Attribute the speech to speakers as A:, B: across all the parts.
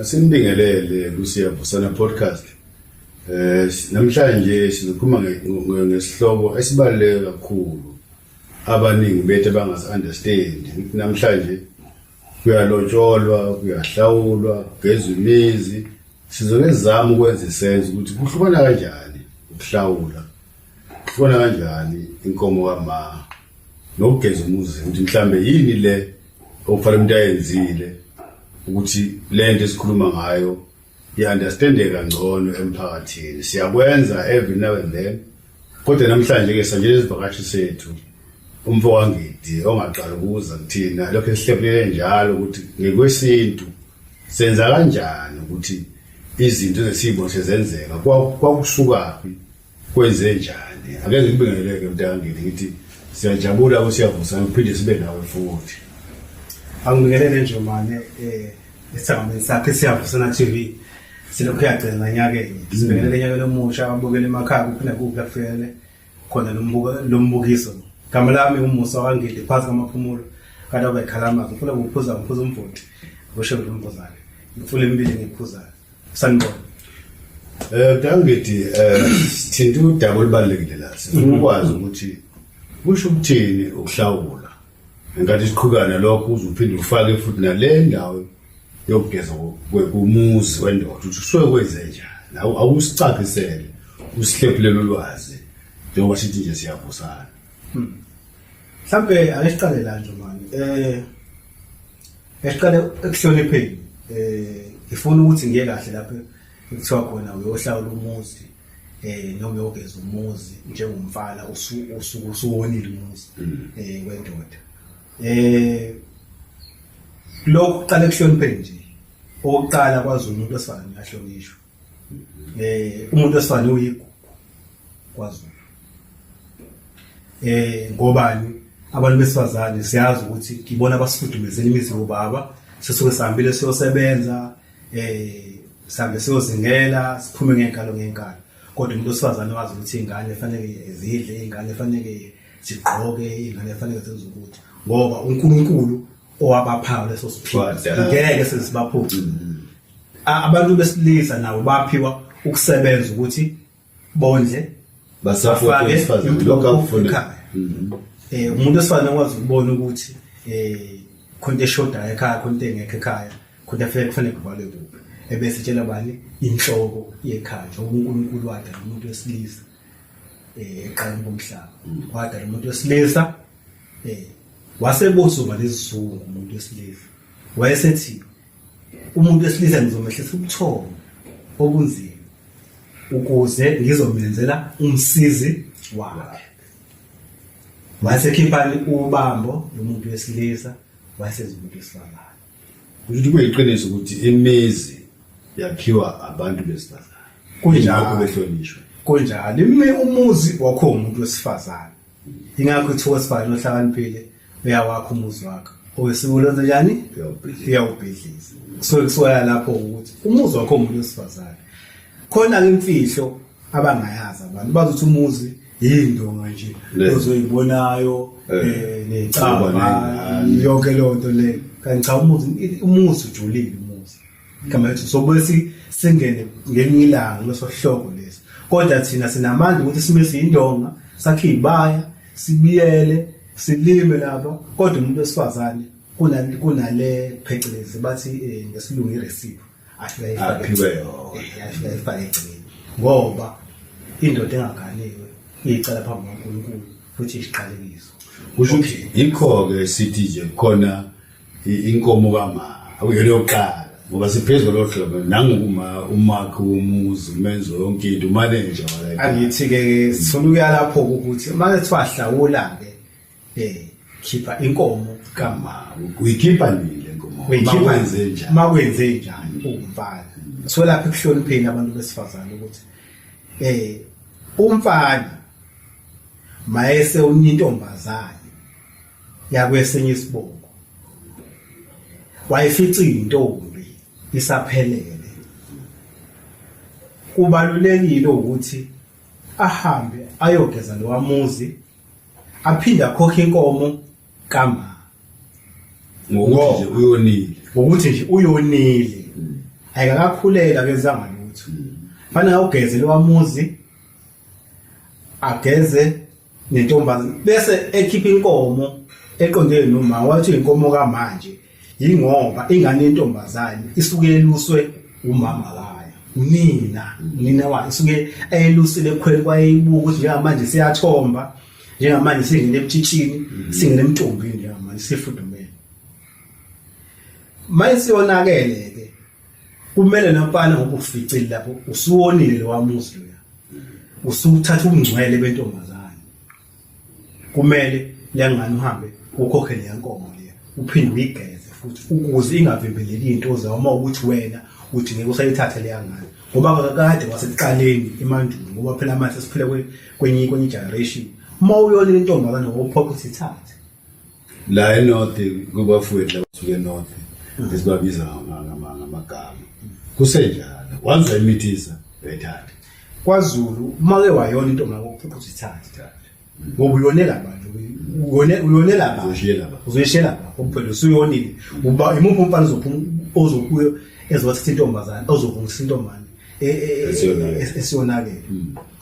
A: Sinibingelele kuSiyavusana podcast. Namhlanje sizokhuluma ngesihloko esibaluleke kakhulu. Abaningi bethu abangas-understand. Namhlanje kuyalotsholwa, kuyahlawulwa, kugezwa imizi. Sizokezama ukwenza isenzo ukuthi kuhlukana kanjani ukuhlawula. Kuhlukana kanjani inkomo kama nokugeza umuzi ukuthi mhlambe yini le okufanele umuntu ayenzile ukuthi lento esikhuluma ngayo i-understandeka ngcono emphakathini. Siyakwenza every now and then. Kodwa namhlanje ke sanjele izivakashi sethu umfowangidi ongaqala ukuza kuthina lokho esihlephulele njalo ukuthi ngekwesintu senza kanjani ukuthi izinto zesimo sezenzeka kwakusuka kwenze njani. Angeke ngibingeleke mntangangidi ngithi siyajabula kuSiyavusana uphinde sibe nawe futhi.
B: Angibingelele nje manje isithameni sakhe Siyavusana TV silokhu yagcina nyake sibingelele nyake lomusha abukele emakhaya kuphinde kuphi afikele khona lombukiso. Gama lami uMusa wangidi phansi kamaphumulo kada bekhalama ngifuna ukuphuza umfoti ngosho lompozane ngifuna impilo ngiphuza sanibona.
A: Mntangangidi thinta udaba olubalulekile la sifuna ukwazi ukuthi kusho ukuthini ukuhlawula. Ngathi isiqhukana lokho uzophinde ufake futhi nale ndawo yokugeza kumuzi wendoda ukuthi kusuke kwenze njani. Awusicacisele usihlephulele ulwazi njengoba sithi nje Siyavusana.
B: Mhlambe ayisiqale la nje manje esiqale ekuhlonipheni ngifuna ukuthi ngiye kahle lapho kuthiwa khona uyohlawula umuzi noma uyogeza umuzi njengomfana usuwonile umuzi wendoda. Lokho uqala ekuhlonipheni nje oqala kwazi umuntu osifana uyahlonishwa. Umuntu osifana uyigugu kwazi. Ngobani abantu besifazane siyazi ukuthi ngibona abasifudumezela imizi yobaba sisuke sihambile siyosebenza sihambe siyozingela siphume ngenkalo kodwa umuntu osifazane wazi ukuthi ingane efanele zidle ingane efanele sigqoke ingane efanele senze ukuthi ngoba uNkulunkulu owabaphayo leso siphila ngeke sesibaphuze. Abantu besilisa nabo baphiwa ukusebenza ukuthi bondle
A: basafake isifazane lokho akufuna.
B: Umuntu osifana wazi ukubona ukuthi khonto eshoda ekhaya khonto engekho ekhaya khonto kufanele kuvalwe kuphi ebese tshela bani inhloko yekhaya njengoba uNkulunkulu wadala umuntu wesilisa eqaleni komhlaba wadala umuntu wesilisa wasebosuma lezizungu umuntu wesilisa wayesethi umuntu wesilisa ngizomehlisa ubuthongo obunzima ukuze ngizomenzela umsizi wakhe. Wayesekhipha ubambo lomuntu wesilisa wayesezimuntu wesifazane.
A: Ukuthi kuyiqiniso ukuthi imizi yakhiwa abantu besifazane kunjalo behlonishwa
B: kunjalo umuzi wakho umuntu wesifazane. Ingakho kuthiwa wesifazane ohlakaniphile uyawakha umuzi wakhe owesibulenza njani uyawubhidliza. So kusoya lapho ukuthi umuzi wakho umuntu wesifazane khona imfihlo abangayazi abantu bazothi umuzi yindonga nje ozoyibonayo necaba yonke lonto le kanti cha umuzi ujulile umuzi kama ethi sobe singene ngenyilanga losohloko lesi kodwa thina sinamandla ukuthi sibe siyindonga sakhe ibaya sibiyele silime lapha kodwa umuntu wesifazane kunale phecelezi bathi ngesilungu irecipe
A: aphiwe
B: ngoba indoda engaganiwe icala phambi kaNkulunkulu futhi isiqalekiso.
A: Kusho ukuthi yikho-ke sithi nje khona inkomo kama awuyona yokuqala ngoba siphezululohlobo nangokuma umakho umuzi umenzo yonke into umaneja wala.
B: Angithi-ke sifuna ukuya lapho ukuthi manje kuthiwa hlawula-ke khipha inkomo kama
A: uyikhipha nini le nkomo
B: makwenze njani umfana. So lapho ekuhlonipheni abantu besifazane ukuthi umfana mayese unyintombazane yakwesenye isibongo wayifica intombi isaphelele kubalulekile ukuthi ahambe ayogeza lo wamuzi aphinde akhokhe inkomo kama
A: ngokuthi nje uyonile
B: uyonile ayikakakhulela kezanga lutho fanele ugeze lowamuzi ageze nentombazane bese ekhipha inkomo eqondene noma wathi inkomo kamanje ingoba ingane yentombazane isuke eluswe umama wayo nina wa isuke elusile ekhweli kwayibuka ukuthi njengamanje siyathomba njengamanje singene ebutshitshini singene emntombini njengamanje sifudumele mayisiyonakele ke kumele nomfana ngoba uficile lapho usuwonile lo wamuzi lo usuthatha ubungcwele bentombazane kumele lengane uhambe ukhokhe leyankomo leya uphinde uyigeze futhi ukuze ingavimbeleli into zawo uma ukuthi wena uthi ngeke usayithathe leyangane ngoba kade wasekuqaleni emandulo ngoba phela manje siphile kwenye generation uma uyona intombazane ngophokho ukuthi ithathe
A: la eNorth kubafowethu abasuke eNorth esibabiza ngamagama kusenjalo wanza imithisa bethatha
B: kwaZulu uma ke wayona intombazane ngophokho ukuthi ithathe ngoba uyonela abantu uyonela abantu uzoyishela lapho phela usuyonile uba imuphi umfana ozokuyo ezothatha intombazane ozovungisa intombazane esiyonakele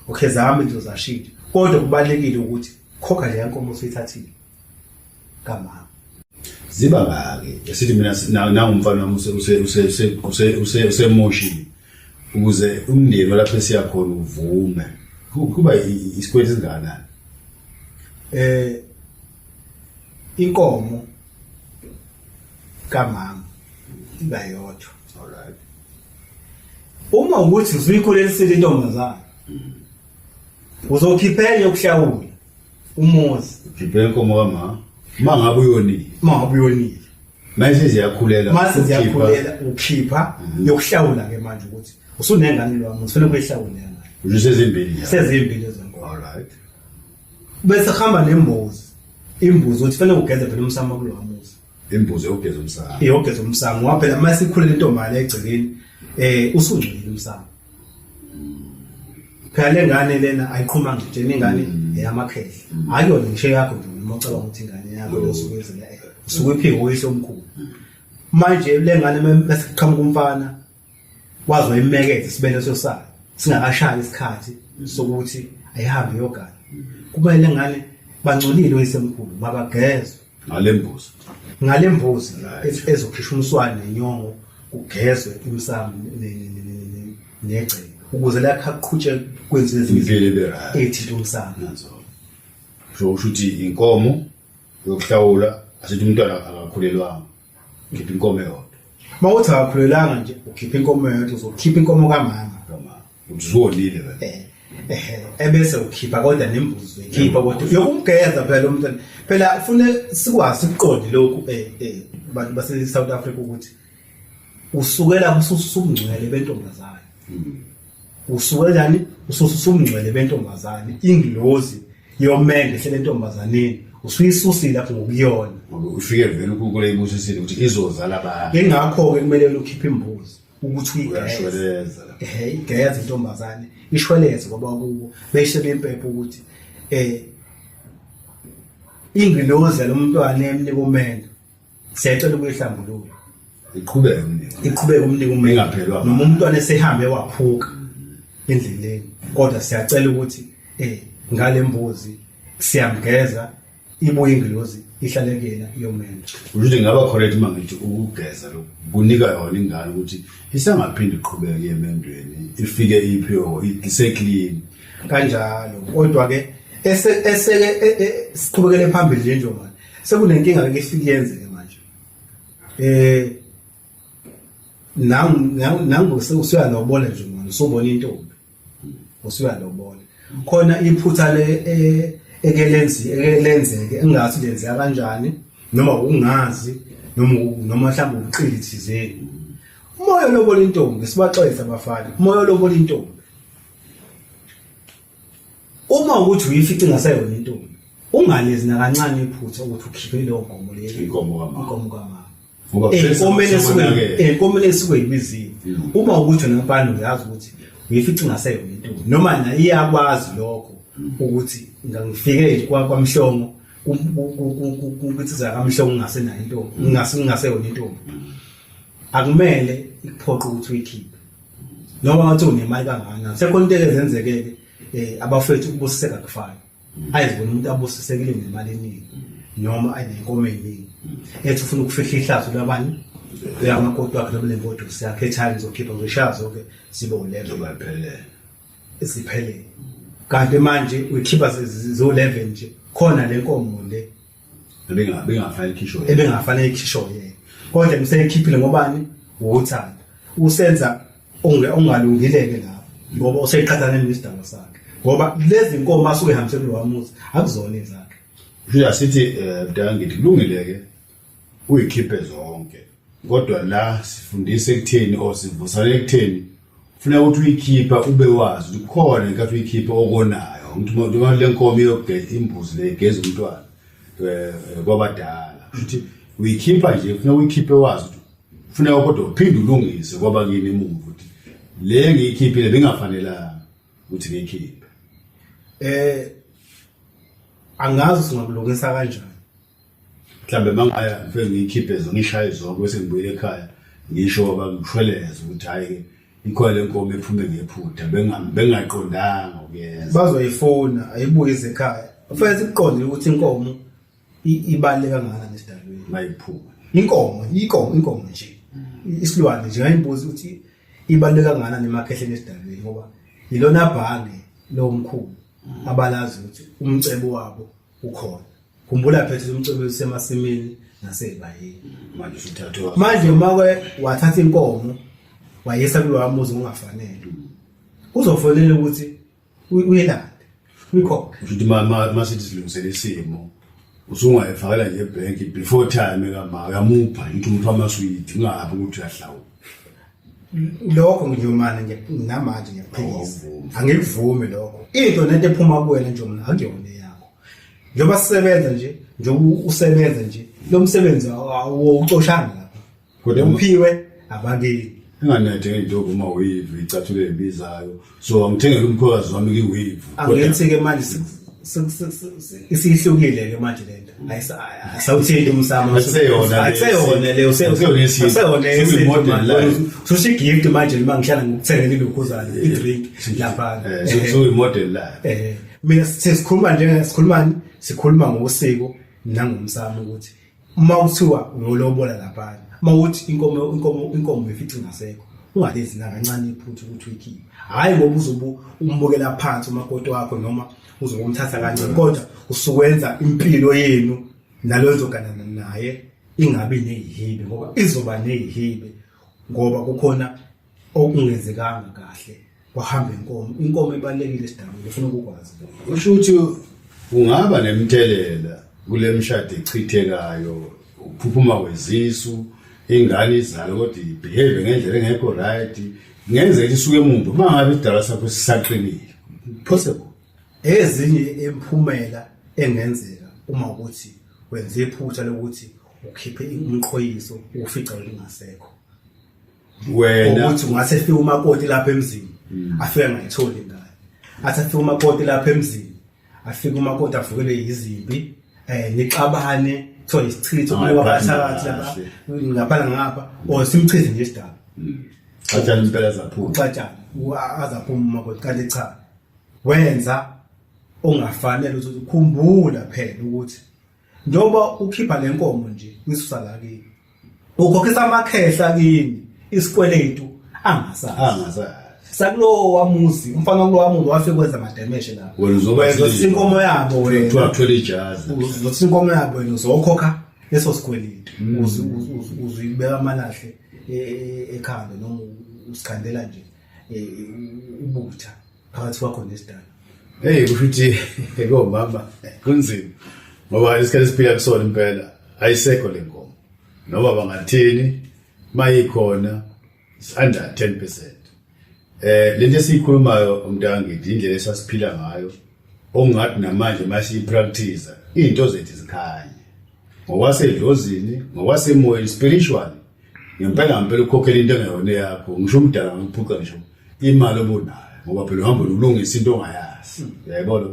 B: okay zami into zashida kodwa kubalekile ukuthi khokha le yankomo usuyithathile kamama
A: ziba ngake esithi mina nangumfana wami usemoshini ukuze umndeni lapho esiyakhona uvume kuba isikweti singanani
B: inkomo kamama iba yodwa
A: alright
B: uma ukuthi uzuyikhulelisile intombazane uzokhipha yokuhlawula umuzi
A: ukhipha inkomo kamama mangabe uyonile manje ziyakhulela
B: ukhipha yokuhlawula ke manje ukuthi usunengane lwami ufuna ukuyihlawula ngani
A: usezimbili
B: zenkomo
A: alright
B: bese khamba imbuzi uthi fanele ugeze phela umsamo kulo wamuzi
A: imbuzi yogeza umsamo
B: iyogeza umsamo ngoba phela mase ikhulela intombazane egcekeni usungcwele umsamo phela lengane lena ayiqhuma nje ingane eyamakhehla ayona ngisho yakho nje uma ucabanga ukuthi ingane yakho losuku ezela usuke iphiko uyise omkhulu manje lengane bese qhamuka umfana wazi wayimekethe sibele sosana singakashaya isikhathi sokuthi ayihambe yogana kumele ngane bangcolile oyisemkhulu mabagezwe ngale mbuzi ezokhishwa umswane nenyongo ugezwe imsamo negceke ukuze la khaqhutshe kwenziwe
A: impilo
B: ethi umsamo
A: nazo so ushuthi inkomo yokuhlawula asithi umntwana akakhulelwanga khipha inkomo yodwa
B: mawuthi akakhulelanga nje ukhipha inkomo yodwa uzokhipha inkomo kamama
A: uzolile
B: ebese ukhipha kodwa nembuzi uyikhipha kodwa yokumgeza phela umntwana phela ufune sikwazi ukuqonda lokhu abantu base South Africa ukuthi usukela usumngcwele bentombazane usukela njani usumngcwele bentombazane ingilozi yomenge hlele entombazaneni usuyisusile lapho ngokuyona
A: ngoba ufike vele kule ibusisile ukuthi izozala abantu
B: ngengakho ke kumele ukhiphe imbuzi ukuthi
A: uyashweleza
B: igeza intombazane ishweleze ngoba kubo beshebe impepho ukuthi ingilozi lomntwana emnika umendo siyacela ukuyihlambulula iqhubeke umnika umendo noma umntwana esehambe waphuka endleleni kodwa siyacela ukuthi ngale mbuzi siyamgeza ibuye ingilozi ihlalekela yomendo
A: ukuthi ngaba correct mangithi ukugeza lo kunika yona ingane ukuthi isangaphindi iqhubeke emendweni ifike iphiwo iseclean
B: kanjalo kodwa ke eseke siqhubekele phambili nje manje sekunenkinga ke ifike yenzeke manje nangu usuyalobola nje manje usobona intombi usuyalobola khona iphutha le ekelenzeke engathi lenzeka kanjani noma ukungazi noma mhlawumbe ubuqili thizeni umoya lobola intombi sibaxolisa abafana umoya lobola intombi uma ukuthi uyifica ngasayona intombi ungalezi nakancane iphutha ukuthi ukhiphe leyo nkomo leyo inkomo kamama enkomeni esuke ibizile uma ukuthi nempano uyazi ukuthi uyifica ngasayona intombi noma na iyakwazi lokho ukuthi ngangifike kwaMhlongo ukuthi za kaMhlongo ngasenayo intombi ngaseyona intombi akumele ikuphoqa ukuthi uyikhiphe noma ngathi unemali kangana sekhona into ezenzeke abafethu ukubusiseka kufana ayizibona umuntu abusisekile nemali eningi noma ayinenkomo eningi ethi ufuna ukufihla ihlazo labani uyamakoti wakhe nobulembodo siyakhetha ngizokhipha ngishazo ke sibe ulezo
A: bayiphelele
B: esiphelele kanti manje uyikhipha zo 11 nje khona lenkomo le
A: bengafanele ikhishwe
B: ebengafanele ikhishwe yena kodwa mseyikhiphile ngobani uthanda usenza ongalungileke lapho ngoba useyiqhathane nesidanga sakhe ngoba lezi inkomo asuke ehambise kulowamuzi akuzona ezakhe
A: nje asithi mntangithi kulungileke uyikhiphe zonke kodwa la sifundise ekutheni osivusane ekutheni ufuna ukuthi uyikhipha ube wazi ukuthi khona inkathi uyikhipha okonayo umuntu le nkomo yogeza imbuzi le igeza umntwana kwabadala futhi uyikhipha nje ufuna uyikhiphe wazi ukuthi ufuna kodwa uphinde ulungise kwaba kini emuva ukuthi le ngiyikhiphile bengafanelanga ukuthi ngiyikhiphe
B: angazi singakulungisa kanjani
A: mhlambe mangaya mfeke ngiyikhiphe zongishaye zonke bese ngibuyele ekhaya ngisho abangishweleze ukuthi hayi ikhona lenkomo ephume ngephutha bengaqondanga ukuyenza
B: bazoyifona ayibuye ekhaya ufike siqonde ukuthi inkomo ibaleka kangaka nesidalweni
A: mayiphuma
B: inkomo nje isilwane nje ayimbuzi ukuthi ibaleka kangaka nemakhehle nesidalweni ngoba ilona bhange lomkhulu abalazi ukuthi umcebo wabo ukhona khumbula phethe umcebo usemasimini nasebayeni
A: manje usuthathwa
B: manje make wathatha inkomo wayesa kulowa muzi ungafanele uzofonela ukuthi uyelande uyikhokhe
A: ukuthi masithi silungisele isimo usungayifakela nje ebhenki before time ekama uyamupha ukuthi umuntu amaswidi ungabi ukuthi uyahlawula
B: lokho ngiyomana nje namanje ngiyaphikisa angikuvume lokho into nento ephuma kuwena nje mina akuyona yakho njoba sisebenza nje usebenza nje lo msebenzi awucoshanga lapha kodwa uphiwe abakini
A: enganethe into uma weave icathule ebizayo so angithengele umkhokazi wami kiweave
B: angithi-ke manje isihlukile ke manje lento ayisawuthindi umsamo akuseyona leyo susho igift manje noma ngihlala ngikuthengele ilokhuzana idrink lapha
A: so imodel la
B: mina sikhuluma ngosiko nangomsamo ukuthi uma uthiwa uyolobola lapha uma uthi inkomo efithi ngasekho ungalezi nakancane iphuthu ukuthi uyikhiphe hayi ngoba uzobu umbukela phansi umakoti wakho noma uzobumthatha kancane kodwa usukwenza impilo yenu nalozogana naye ingabi nezihibe ngoba izoba nezihibe ngoba kukhona okungenzekanga kahle kwahamba inkomo ebalekile esidabeni ufuna ukukwazi
A: usho ukuthi ungaba nemthelela kule mshado echithekayo uphuphuma kwezisu ingane izalo kodwa ibehave ngendlela engekho right ngenzeka isuke emuntu mangabe idala sakho sisaqinile possible
B: ezinye emphumela engenzeka uma ukuthi wenze iphutha lokuthi ukhiphe umqhoyiso ufica lingasekho
A: wena
B: ukuthi ungase fika umakoti lapha emzini afike ngayitholi ingane athi afika umakoti lapha emzini afika umakoti avukele izimpi nixabane so isichitho kulowaphakathi lapha ngaphala ngapha or simchize nje isidaba
A: xatshana impela zaphuma
B: xatshana azaphuma umakoti kanti cha wenza ongafanele ukuthi ukhumbula phela ukuthi njoba ukhipha lenkomo nje wisusa la kini ukhokhisa amakhehla kini isikweletu angasazi sakulo wamuzi umfana kulo wamuzi wafike kwenza mademeshe lapho wena inkomo yabo wena
A: uthola ijazi
B: uzothi inkomo yabo wena uzokhokha leso sikweletu uzibeka amalahle ekhanda noma usikhandela nje ubutha phakathi kwakho nesidala
A: kushuthi ngomama kunzima ngoba isikhathi siphila kusona impela ayisekho le nkomo noma bangathini mayikhona under 10%. Lento esikhulumayo umntangithi indlela esasiphila ngayo ongathi namanje masiyipractice into zethu zikhanye ngokwasedlozini ngokwasemoyeni spiritual ngempela ukukhokhela into engeyona yakho ngisho umdala ngiphuca ngisho imali obonayo ngoba phela uhamba ulungisa into ongayazi uyayibona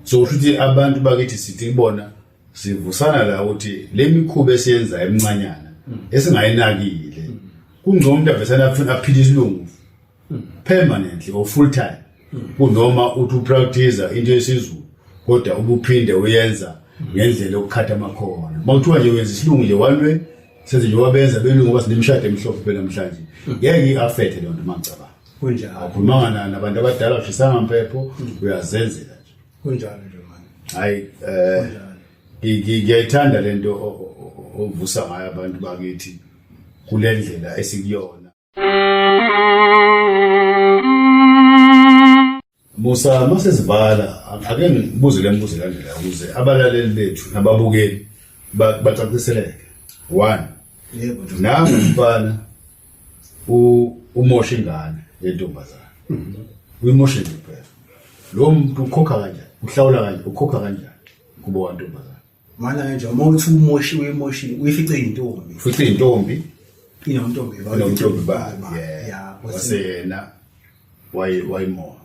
A: so futhi abantu bakithi sithi kubona sivusana la ukuthi le mikhuba esiyenza emincanyana esingayinakile kungcono umuntu avesana afuna aphile isilungu permanently or full time kunoma uthi upractice into yesizulu kodwa ubuphinde uyenza ngendlela yokukhatha amakhona mawuthiwa nje wenza isilungu nje one way senze nje wabenza belungu basinemshado emhlophe phela namhlanje ngeke iaffect le nto mangicabanga
B: kunjalo
A: akhuluma nabantu abadala ushisanga impepho uyazenzela nje
B: kunjalo nje manje
A: hayi ngiyayithanda lento ovusa ngayo abantu bakithi kule ndlela esikuyona Musa masesivala ake ngibuze le mbuzo landela ukuze abalaleli bethu nababukeli bacaciseleke 1
B: yebo
A: nami mfana umosha ingane yentombazana uyimosha nje phela lo muntu ukhokha kanjani uhlawula kanjani ukhokha kanjani kubo wantombazana
B: mana nje uma uthi umoshi uyifice intombi
A: futhi intombi
B: inontombi
A: ba yeah wasena wayona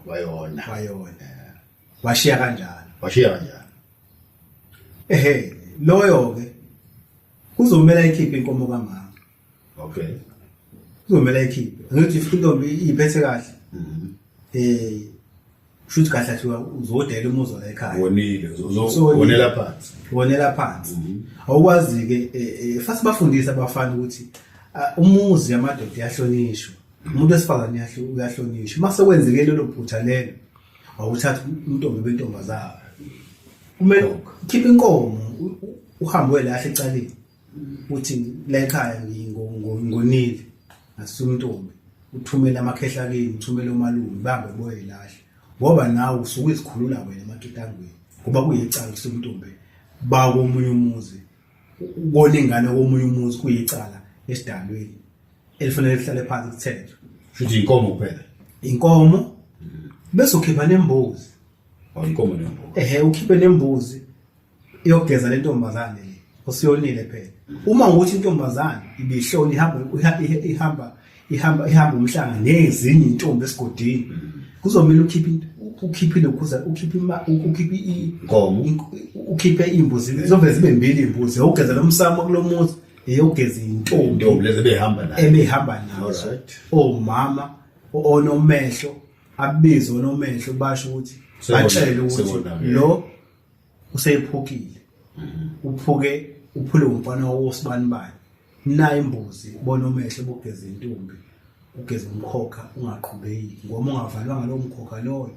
B: washiya kanjani loyo ke uzomela ikhiphe inkomo kamama
A: okay
B: uzomela ikhiphe ngithi intombi iphethe kahle shuthi kahle athi uzodela umuzo la ekhaya
A: wonile wonela phansi
B: awukwazi ke fast bafundisa abafana ukuthi umuzi yamadoda yahlonishwa umuntu wesifazane uyahlonishwa mase kwenzeke lelo phutha lelo awuthatha intombi bentombazana kumele keep inkomo uhambe lahle ecaleni uthi la ekhaya ngonile asumntombi uthumela amakhehla kini uthumela umalume bambe boye lahle ngoba nawe usuke izikhulula wena ematutangweni kuba kuyicala somntombi ba komunye umuzi ubona ingane komunye umuzi kuyicala esidalweni elifanele lihlale phansi kuthetho
A: futhi inkomo kuphela
B: inkomo bese ukhipha nembuzi
A: inkomo nembuzi
B: ukhiphe nembuzi iyogeza lentombazane le osiyonile phela uma ukuthi intombazane ibihloli ihamba umhlanga nezinye intombi esigodini kuzomela ukhiphe lokhuza ukhiphe imbuzi zobe zibe mbili imbuzi ugeza lomsamo kulomuzi eyogeza intombi
A: lezi behamba
B: nazo omama onomehlo abize onomehlo basho ukuthi batshele ukuthi lo useyiphukile uphule umfana wosibanibani naye imbuzi bona omehlo bogeza intombi ugeza umkhokha ungaqhubeki ngoba ungavalwanga lo mkhokha loyo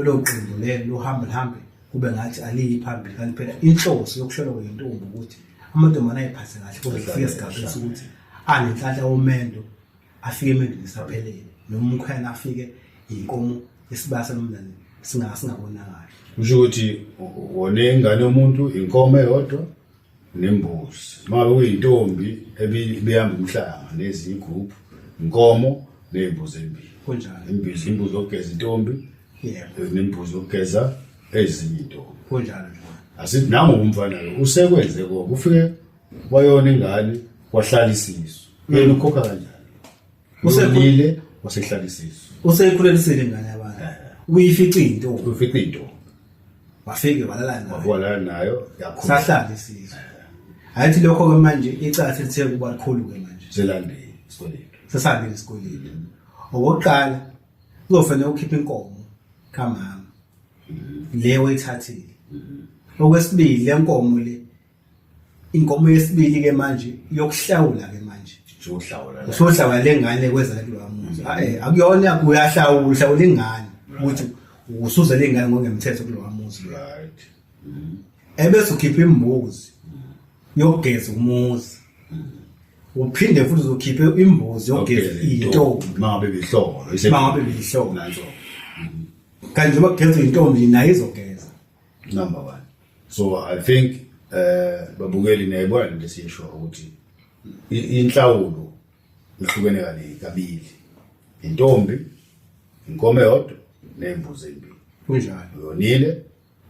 B: lo qembu lelo luhambe kube ngathi aliyi phambili kanti phela inhloso yokuhlolwa kwentombi ukuthi amantombazane ayiphathe kahle kodwa kufika isigaba sokuthi anenhlanhla yomendo afike emendweni saphelele noma umkhwana afike inkomo esibasa nomndane singabonakala
A: kusho ukuthi wona ingane yomuntu inkomo eyodwa nembuzi mabe kuyintombi ebihamba umhlanga nezigroup inkomo nembuzi ezimbili
B: kunjalo
A: imbuzi yokugeza intombi nembuzi yokugeza ezinye intombi
B: kunjalo
A: asithi nangu umfana lo usekwenze konke ufike wayona ingane wahlala isisu yena ukhokha kanjani uselile wasehlala isisu
B: useyikhulelisile ingane yabantu uyifica intombi wafike
A: walala nayo yakhula
B: sahlala isisu ayithi lokho ke manje icathe lithe kuba likhulu ke manje
A: selande esikoleni
B: sesandile esikoleni okokuqala uzofanele ukhiphe inkomo kamama leyo ethathile okwesibili lenkomo le inkomo yesibili ke manje yokuhlawula ke manje usohlawula lengane kweza lo muzi akuyona uyahlawula ingane ukuthi usuze lengane ngemthetho kulo muzi
A: right
B: ebese ukhipha imbuzi yogeza umuzi uphinde futhi uzokhiphe imbuzi yogeza intombi
A: mangabe bihlolo
B: nazo kanti uma kugeza intombi nayo izogeza
A: number 1 so I think babukeli nayibona lento siyisho ukuthi inhlawulo ihlukene kabili intombi inkomo eyodwa nembuzi ezimbili
B: kunjalo
A: yonile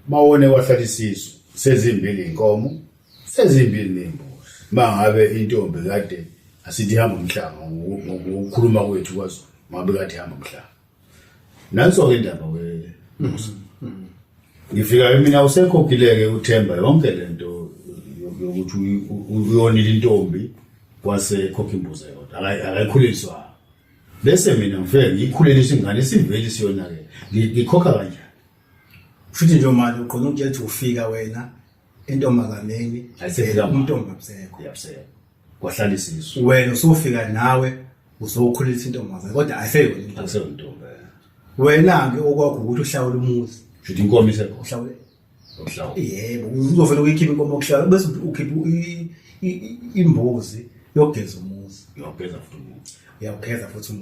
A: mawone wahlala isisu sezimbili inkomo sezimbili nembuzi mangabe intombi kade asithi ihamba umhlanga ngokukhuluma kwethu kwazo ngabe kade ihamba umhlanga nanso ke indaba ngifika mina usekhokhileke uThemba yonke lento yokuthi uyonile intombi kwase khokha imbuzi yodwa akayikhuliswa bese mina ngifike ngikhuleliswa ingane sivele siyona ke ngikhokha kanjani
B: futhi nje manje uqonda ukutshela ukuthi ufika wena entombazaneni umntombi
A: abseko kwahlala isisu
B: wena usufika nawe uzokhulisa intombazane kodwa ayiseyona
A: intombi
B: wena ke okwakho ukuthi uhlawule umuzi
A: futhi inkomo isekho
B: uhlawule
A: yebo
B: uzovela uyikhipha inkomo yokuhlala bese ukhipha imbuzi yogeza umuzi uyawugeza futhi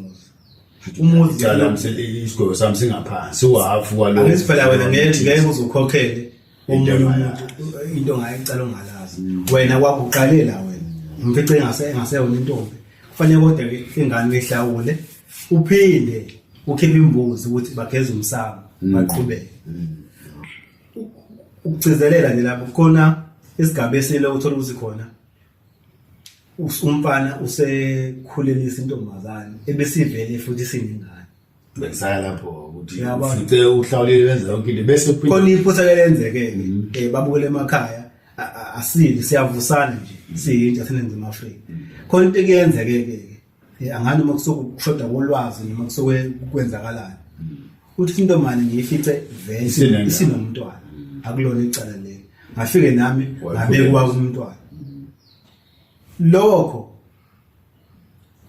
B: umuzi
A: cala isigwebo sami singaphansi uhafu kwalo
B: phela wena ngeke uzukhokhele omunye umuntu into ongayicala ongalazi wena kwakho uqalela wena umfice engaseyona intombi kufanele kodwa ke ingane ihlawule uphinde ukhipha imbuzi ukuthi bageze umsamo baqhubeke ukugcizelela nje lapho khona isigaba esile uthola ukuthi khona umfana usekhulelisa intombazane ebesivele futhi sinengane
A: besaya lapho ukuthi ufice uhlawulile wenza yonke into bese
B: khona iphutha lenzeke babukele emakhaya asili siyavusana nje siyintsha seNingizimu Afrika khona into ekuyenzeke angani uma kusokushoda kolwazi noma kusokwenzakalana uthi intomane ngiyifice vele isinomntwana akulona icala lelo ngafike nami ngabekwa umntwana lokho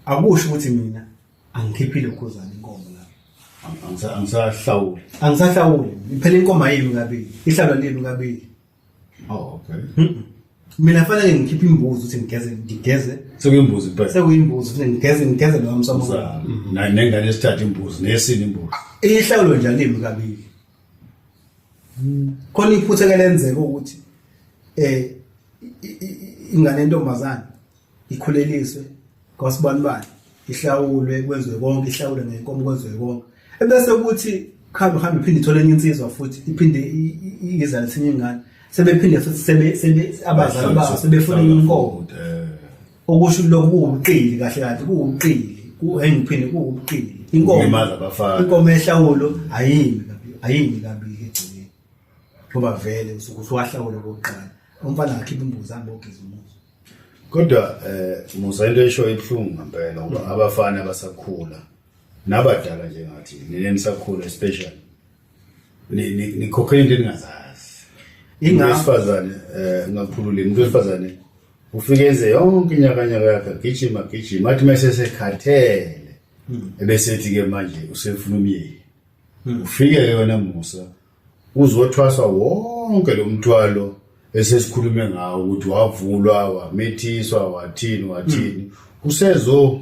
B: akusho ukuthi mina angikhiphile ukhuzana inkomo
A: lapho
B: angisahlawuli phela inkomo ayimi kabili ihlalo limi kabili
A: okay
B: mina fanele ngikhiphe imbuzi ukuthi ngigeze
A: sekuyimbuzi phela
B: sekuyimbuzi futhi ngigeze lo msamo
A: nengane esithatha imbuzi nesini imbuzi
B: ihlawulo nje alimi kabili khona iphutha lenzeke ukuthi ingane entombazane ikhuleliswe kwasibanibani ihlawulwe kwenziwe konke ihlawule ngenkomo kwenziwe konke ebese ukuthi khamba iphinde ithole enye insizwa futhi iphinde izale esinye ingane sebephinde futhi abazali babo sebefuna inkomo okusho lokho kuwubuqili kahle kuwubuqili engiphinde kuwubuqili inkomo ehlawulo ayimi kabili egcikeni ngoba vele usuwahlawule kokuqala umfana akhipha imbuzi ahambe ogeza umuzi
A: kodwa musa into esho ibhlungu ngempela ngoba abafana abasakhula nabadala njengathi nisakhula especially nikhokhela into eningazazi ingafazane ngakhulula umuntu wesifazane ufike enze yonke inyakanyaka yakhe gijima athi mase sekhathele ebese ethi ke manje usefuna umyeni ufike yona musa uzothwaswa wonke lo mthwalo esesikhulume ngawo ukuthi wavulwa wamethiswa wathini usezo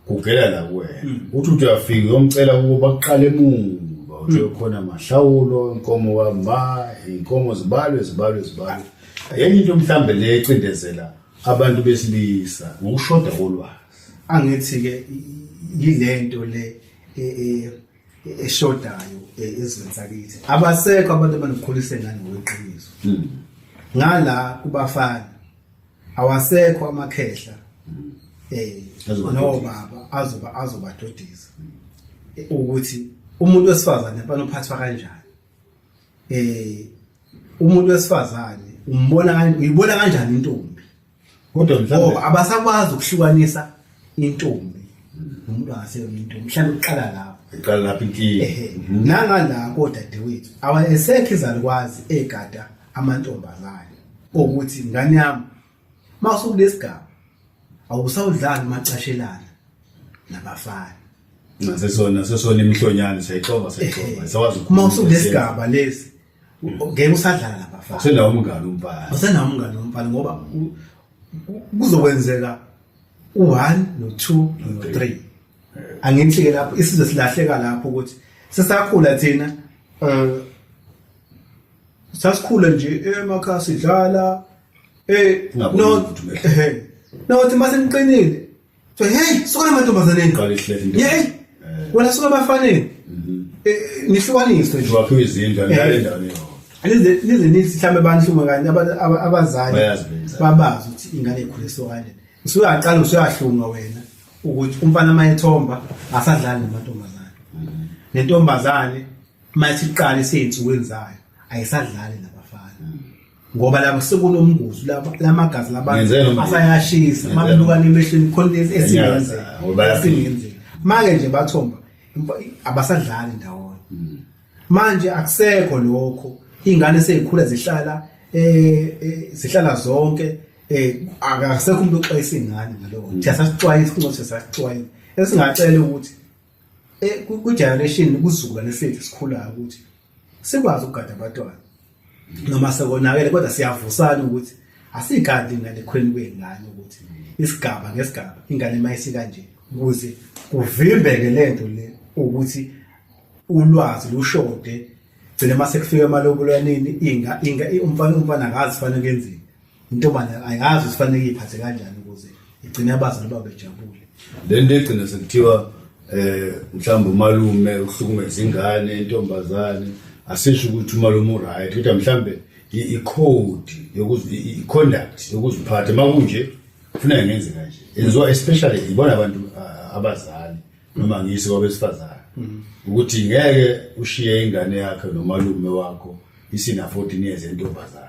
A: kugela la kuwena uthi uyafika uyomcela ukuba aqale emuva uthi khona amahlawulo inkomo wama inkomo zibalwe yenye into mhlambe le ecindezela abantu besilisa ngokushoda kolwazi
B: angithi ke yilento le eshodayo ezweni sakithi abasekho abantu abanokukhulisa ingane ngokweqiniso ngala kubafana awasekho amakhehla no baba azobadodisa ukuthi umuntu wesifazane empana uphathwa kanjani umuntu wesifazane uyibona kanjani intombi
A: kodwa mhlawumbe
B: abasakwazi ukuhlukanisa intombi umuntu angaseyona intombi mhlawumbe uqala lapho
A: inkinga
B: nangala kodadewethu awayesekho izalukwazi egada amantombazane ukuthi ngane yami mawusukulesigaba awusawudlali macashelana nabafana
A: nasesona imhlonyane sayixova sawazi
B: mawusukulesigaba lesi ngeke usadlala nabafana
A: usenawo umngane
B: umfana ngoba kuzokwenzeka u1 no2 no3 angithi ke lapho isizwe silahleka lapho ukuthi sesakhula thina sasikhula nje emakhaya sidlala nothi mase niqinile so hey sokona amantombazane hey wena soka bafanele nihlukaniswe nje
A: wakho izindlu endaweni
B: lezi nisihlame banhluma kanye abazali babazi ukuthi ingane ikhuliswa kanjani usuyaqala usuyahlunga wena ukuthi umfana mayethomba asadlali namantombazane nentombazane mayithi iqala iseyinsukwini zayo ayisadlali nabafana ngoba lapho sekunomnguzo lamagazi labantu
A: Ngenzeni
B: asayashisa
A: Ngenzeni
B: mabelukana emehlweni khona
A: Ngiyaza, ngoba
B: esingenzeni manje nje bathomba abasadlali ndawonye manje akusekho lokho ingane seyikhula zihlala zonke akasekho umuntu oxwayisa ingane ngalokho siyasixwayisa kungathi siyasixwayisa esingacela ukuthi ku-generation kuzukulwane sethu sikhulayo ukuthi sikwazi ukugada abantwana noma sekonakele kodwa siyavusana ukuthi asigadi ingane ekhweni kwengane ukuthi isigaba ngesigaba ingane mayisi kanje ukuze kuvimbeke lento le ukuthi ulwazi lushode gcina mase kufika emalobolwaneni umfana akazi fanele kenzeni intombazane ayazi sifanele iphathe kanjani ukuze igcine abazali babo bejabule
A: lento egcina sekuthiwa mhlawumbe umalume uhlukumeza ingane intombazane asisho ukuthi umalume uright kodwa mhlawumbe i-code i-conduct yokuziphatha makunje kufuneka ngenze kanje enziwa especially ibona abantu abazali noma ngiyise kwabesifazane ukuthi ngeke ushiye ingane yakhe nomalume wakho isina 14 years entombazane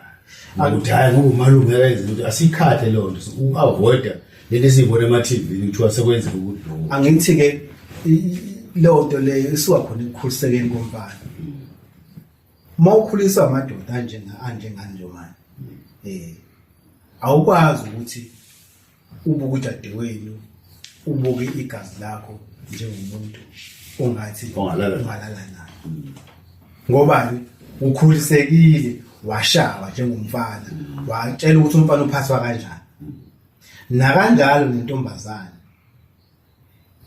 A: ukuthi hayi ngoba umalume yayenza ukuthi asikhathe lo nto u-avoida lento esiyibona ema-TV kuthiwa sekwenzeka ukuthi
B: angithi ke leyo nto leyo isuka khona ekukhulisekeni komfana mawukhuliswa amadoda anjenganje manje awukwazi ukuthi ubuke udadewenu ubuke igazi lakho njengomuntu ongathi ungalala naye ngoba ukhulisekile washawa njengomfana watshela ukuthi umfana uphathwa kanjani nakanjalo nentombazane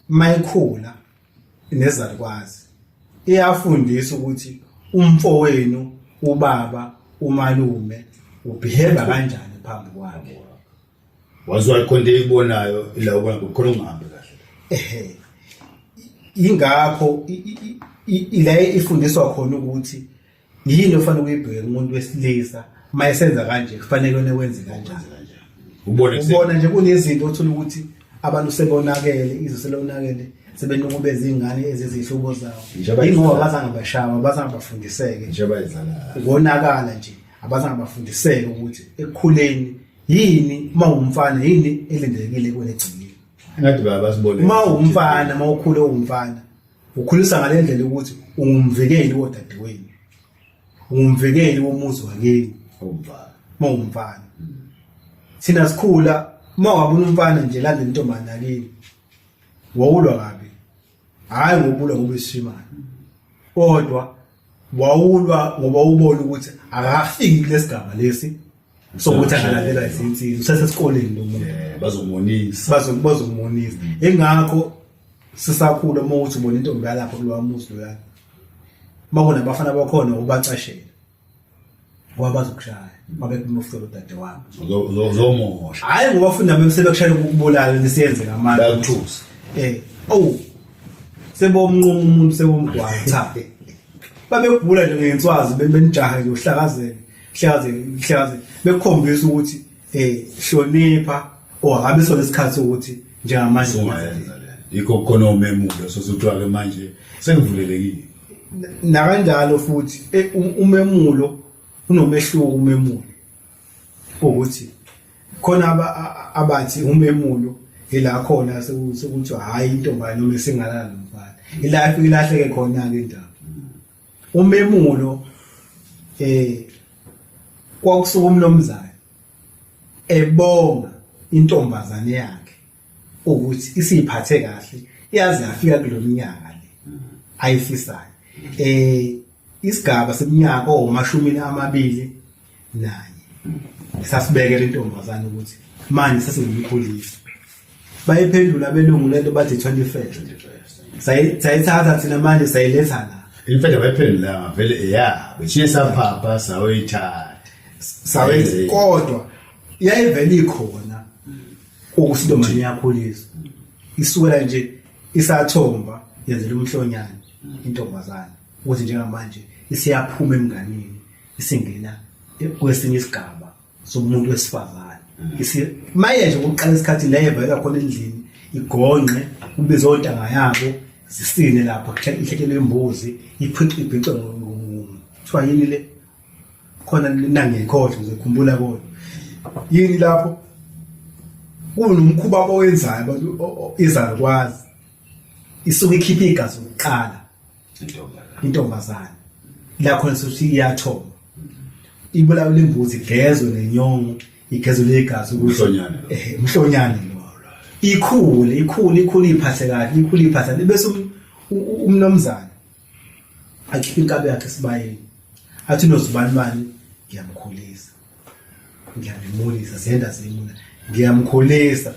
B: mayikhula nezalukwazi iyafundisa ukuthi umfowenu ubaba umalume ubehave kanjani phambi kwakhe
A: wazwa ikhonto eyibonayo ila ukukhona ungahambi kahle
B: ingakho ila ifundiswa khona ukuthi yini ofanele uyibheke umuntu wesilisa mayesenza kanje kufanele wenze kanjani ubona nje kunezinto othola ukuthi abantu sebonakele izwe selonakele sebenukubeza ingane ezizihlobo zawo ingoba bazangabashawa bazangabafundiseke
A: nje bayizala
B: ngonakala nje abazangabafundiseke ukuthi ekukhuleni yini mawumfana yini elindelekile kwelegcikile
A: ngathi bayabasibone
B: mawumfana mawukhule umfana ukhulisa ngalendlela ukuthi ungumvikeli wodadewenu ungumvikeli womuzi wakini mawumfana thina sikhula mawabona umfana nje lande intombazane yakini wawulwa kabi hayi ngobulwa ngoba isishimana kodwa wawulwa ngoba ubona ukuthi akafiki kulesigaba lesi sokuthi angalandela izinsizwa usesesikoleni lo muntu bazomonisa engakho sisakhula uma uthi ubona intombi yalapha kulwamuzi lo yakhe bakona abafana bakhona ubacashela ngoba bazokushaya babe kumufika udade wabo
A: uzomosha
B: hayi ngoba bafuna bemsebekushaya ukubulala lesiyenze ngamandla
A: bayakuthusa
B: sebomnquma umuntu sebomgwatha babegula nje ngenswazi benijaha nje uhlakazeke bekukhombisa ukuthi hlonipha ngabe sona isikhathi ukuthi njengamanje
A: yikho khona umemulo sosuthiwa ke manje sekuvulelekile
B: nakanjalo futhi umemulo unomehluko umemulo ukuthi khona abathi umemulo ila khona sekuthi hayi intombazane noma singalala nomfana ilahleke khona ke indaba umemulo kwakusuka umnomzana ebonga intombazane yakhe ukuthi isiphathe kahle iyazi yafika kulomnyaka le ayifisayo isigaba seminyaka o21 sasibekela intombazane ukuthi manje sesingumkhulisi bayiphendula belungu lento bathi 21st sayithatha thina manje sayiletha la
A: imfede bayiphendula vele beshiye saphapha sawuyithatha
B: sawenze kodwa iyayivela ikhona ukusintomani yakholisa isukela nje isathomba yenzela umhlonyane intombazane ukuthi njengamanje isiyaphuma emnganeni isingena kwesinye isigaba somuntu wesifazane maye nje ukuqala isikhathi la evela khona endlini igonqe ubize ontanga yabo zisine lapho ihlekelwe imbuzi iphice ngomthiwa yini le khona nangikhohle ngizokhumbula kodwa yini lapho kunomkhuba owenzayo abantu izalukwazi isuke ikhipha igazi lokuqala intombazane la khona sokuthi iyathoma ibulawe imbuzi igezwe nenyongo igezwe legazi
A: umhlonyane
B: umhlonyane lo ikhule iphathe kahle bese umnomzana akhipha inkabi yakhe esibayeni athi nozibani ngiyamkhulisa ngiyamulisa ziyenda zimuna ngiyamkhulisa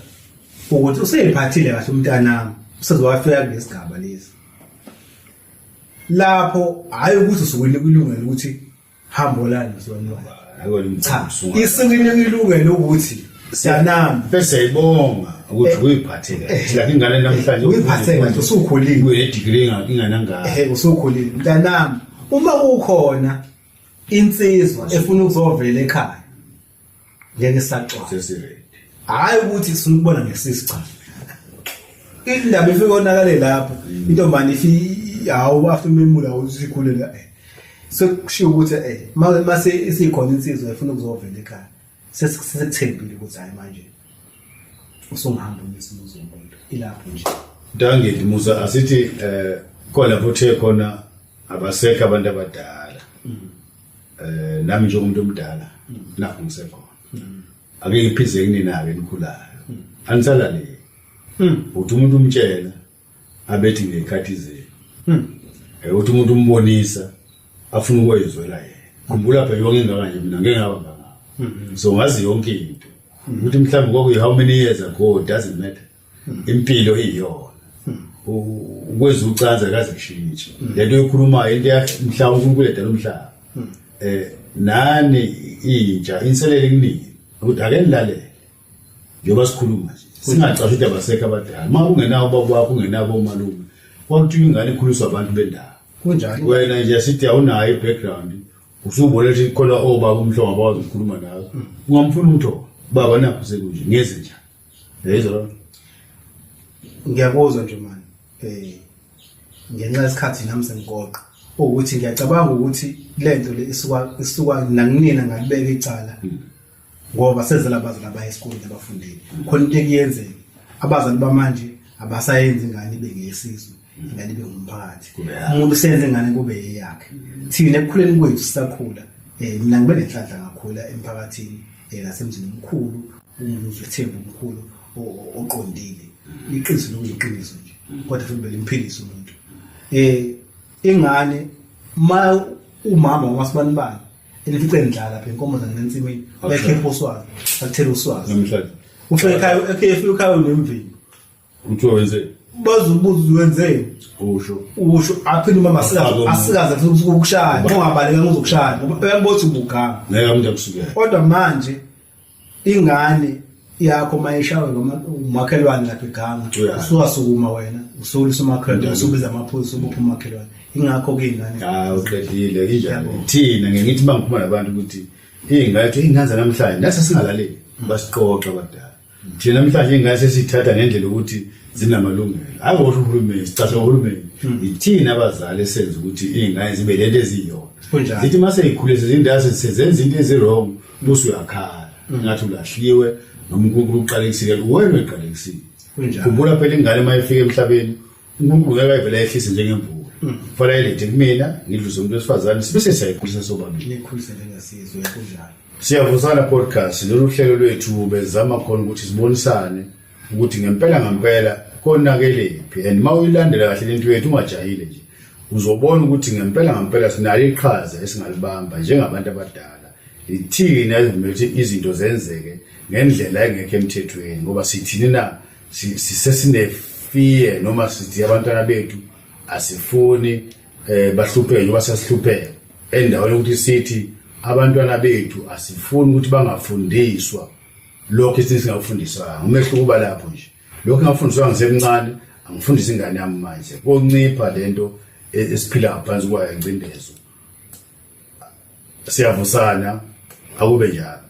B: ukuthi useyiphathile kahle umntanami usezowafika kulesigaba lesi lapho hayi ukuthi usukwini kulungela ukuthi hambo lana nosonwana cha isikini kulungela ukuthi siyanami
A: bese ibonga ukuthi uyiphathe kahle la ingane namhlanje
B: uyiphathe kahle usukhulile
A: unedegree ingananga
B: usukhulile mntanami uma kukhona insizwa efuna ukuzovela ekhaya ngeke sacwa hayi ukuthi sifuna ukubona ngesisi cha indaba ifike onakale lapho intombani hawu after memula usikhulela sekushiya ukuthi mase isikhona insizwa efuna ukuzovela ekhaya sesikuthembile ukuthi hayi manje usungihamba nesibuzo umuntu ilapho nje
A: Dangithi Musa asithi khona futhi khona abasekho abantu abadala nami nje umuntu omdala lapho ngisekhona ake ngiphize kuninabe enikhulayo anisala le uthi umuntu umtshela abethi ngekhathi zenu uthi umuntu umbonisa afuna ukwezwela yena khumbula phela yonke ingaka nje mina ngeke ngaba ngaka so ngazi yonke into ukuthi mhlawumbe kokuyi how many years ago doesn't matter impilo iyona ukweza ucanza kaze kushintshe lento yokhulumayo into yakhe mhlawumbe uNkulunkulu umhlaba nani intsha inselele kunini ukuthi ake nilalele njengoba sikhuluma nje singacashi ukuthi abasekho abadala uma ungenawo baba wakho ungenabo umalume kwakuthi ingane ikhuliswa abantu bendawo
B: kunjani
A: wena nje asithi awunayo ibackground usubona ukuthi khona obaba umhlongo abawazi ukukhuluma nawe ungamfuna umtho baba nakho sekunje ngeze njani yezwa
B: ngiyakuzwa nje manje ngenxa yesikhathi nami sengigoqa ukuthi ngiyacabanga ukuthi lento le isuka nanginina ngalibeka icala ngoba sezela abazali abayesikoleni abafundile khona into ekuyenzeka abazali bamanje abasayenza ingane ibe ngeyesizwe ingane ibe ngumphakathi umuntu usenze ingane kube eyakhe thina ekukhuleni kwethu sisakhula mina ngibe nenhlanhla ngakhula emphakathini nasemzini omkhulu umuzi wethemba omkhulu oqondile iqiniso lokuyiqiniso nje kodwa futhi belimphiliswa umuntu ingane umama wamasibani elifice endlala lapha inkomo zanensimini bekhepha uswazi akuthela uswazi
A: namhlanje
B: ufike ekhaya efika ekhaya nemvini
A: uthi wenze
B: bazobuza wenzeni usho aphinde umama asikaza futhi ukushaya ungabaleka ngokushaya ngoba uyambothi ubugama
A: ngeke umuntu akusukela
B: kodwa manje ingane yakho mayishawe ngomakhelwane lapha eganga usuwasukuma wena usolisa umakhelwane usubiza amaphoyisa ubopha umakhelwane ingakho ke ingane
A: uqedile injalo thina ngithi bangiphuma nabantu ukuthi ingane namhlanje nase singalaleli basiqoqa abadala thina namhlanje ingane sesithatha ngendlela ukuthi zinamalungelo hayi ukuthi uhulumeni sicasha uhulumeni ithina abazali esenza ukuthi ingane zibe lento eziyona zithi mase ikhulise izindaba sezenza izinto ezirong bose uyakhala ngathi ulahliwe noma uNkulunkulu uqalekisile wena uqalekisile khumbula phela ingane mayifika emhlabeni uNkulunkulu ngeke ayivele ehlise njengemvula kufanele lethe kumina ngidluse umuntu wesifazane sibese siyayikhulisa sobabili
B: nikhulise lengasizwe kunjalo
A: siyavusana podcast lolu hlelo lwethu bezama khona ukuthi sibonisane ukuthi ngempela konakelephi and mawuyilandela kahle lento yethu ungajahile nje uzobona ukuthi ngempela sinalo iqhaza esingalibamba njengabantu abadala ithina ezimethi izinto zenzeke ngendlela engekho emthethweni ngoba sithini na sisesine noma sithi abantwana bethu asifuni bahlupheke njengoba sasihlupheka endaweni ukuthi sithi abantwana bethu asifuni ukuthi bangafundiswa lokho isinto singafundiswa umehluko kuba lapho nje lokho ngafundiswa ngisemncane angifundisa ingane yami manje koncipha lento esiphila ngaphansi kwayo ingcindezo siyavusana akube njalo